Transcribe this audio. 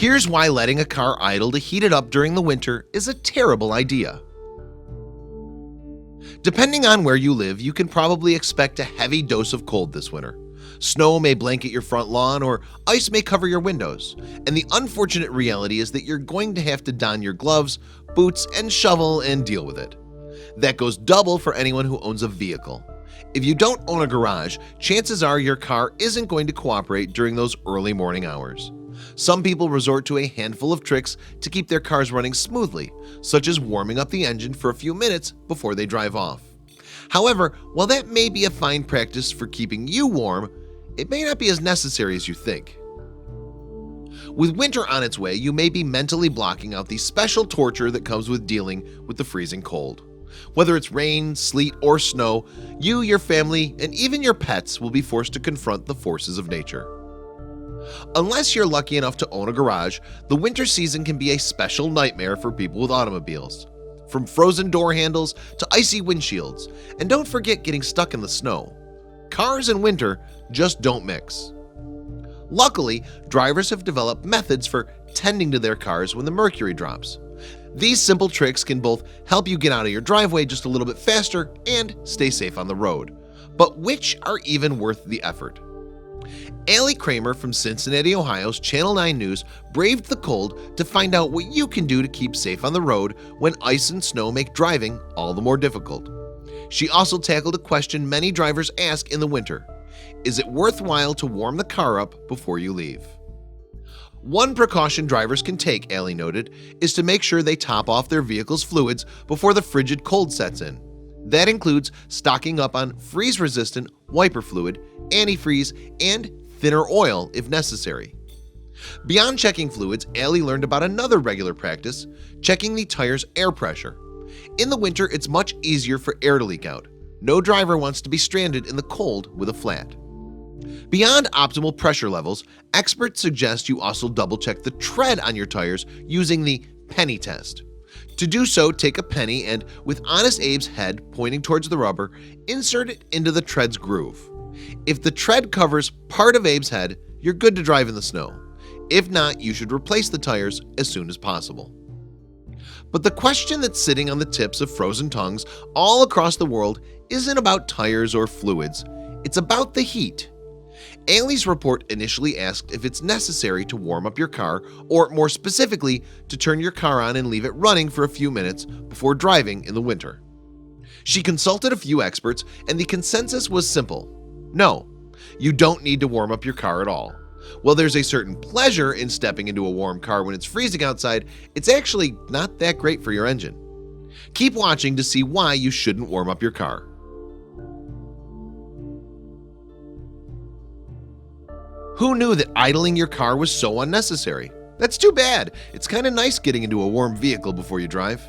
Here's why letting a car idle to heat it up during the winter is a terrible idea. Depending on where you live, you can probably expect a heavy dose of cold this winter. Snow may blanket your front lawn or ice may cover your windows, and the unfortunate reality is that you're going to have to don your gloves, boots, and shovel and deal with it. That goes double for anyone who owns a vehicle. If you don't own a garage, chances are your car isn't going to cooperate during those early morning hours. Some people resort to a handful of tricks to keep their cars running smoothly, such as warming up the engine for a few minutes before they drive off. However, while that may be a fine practice for keeping you warm, it may not be as necessary as you think. With winter on its way, you may be mentally blocking out the special torture that comes with dealing with the freezing cold. Whether it's rain, sleet, or snow, you, your family, and even your pets will be forced to confront the forces of nature. Unless you're lucky enough to own a garage, the winter season can be a special nightmare for people with automobiles. From frozen door handles to icy windshields, and don't forget getting stuck in the snow. Cars and winter just don't mix. Luckily, drivers have developed methods for tending to their cars when the mercury drops. These simple tricks can both help you get out of your driveway just a little bit faster and stay safe on the road. But which are even worth the effort? Allie Kramer from Cincinnati, Ohio's Channel 9 News braved the cold to find out what you can do to keep safe on the road when ice and snow make driving all the more difficult. She also tackled a question many drivers ask in the winter. Is it worthwhile to warm the car up before you leave? One precaution drivers can take, Allie noted, is to make sure they top off their vehicle's fluids before the frigid cold sets in. That includes stocking up on freeze-resistant wiper fluid, antifreeze, and thinner oil if necessary. Beyond checking fluids, Allie learned about another regular practice, checking the tire's air pressure. In the winter, it's much easier for air to leak out. No driver wants to be stranded in the cold with a flat. Beyond optimal pressure levels, experts suggest you also double-check the tread on your tires using the penny test. To do so, take a penny and, with Honest Abe's head pointing towards the rubber, insert it into the tread's groove. If the tread covers part of Abe's head, you're good to drive in the snow. If not, you should replace the tires as soon as possible. But the question that's sitting on the tips of frozen tongues all across the world isn't about tires or fluids. It's about the heat. Allie's report initially asked if it's necessary to warm up your car, or more specifically, to turn your car on and leave it running for a few minutes before driving in the winter. She consulted a few experts, and the consensus was simple. No, you don't need to warm up your car at all. While there's a certain pleasure in stepping into a warm car when it's freezing outside, it's actually not that great for your engine. Keep watching to see why you shouldn't warm up your car. Who knew that idling your car was so unnecessary? That's too bad. It's kind of nice getting into a warm vehicle before you drive.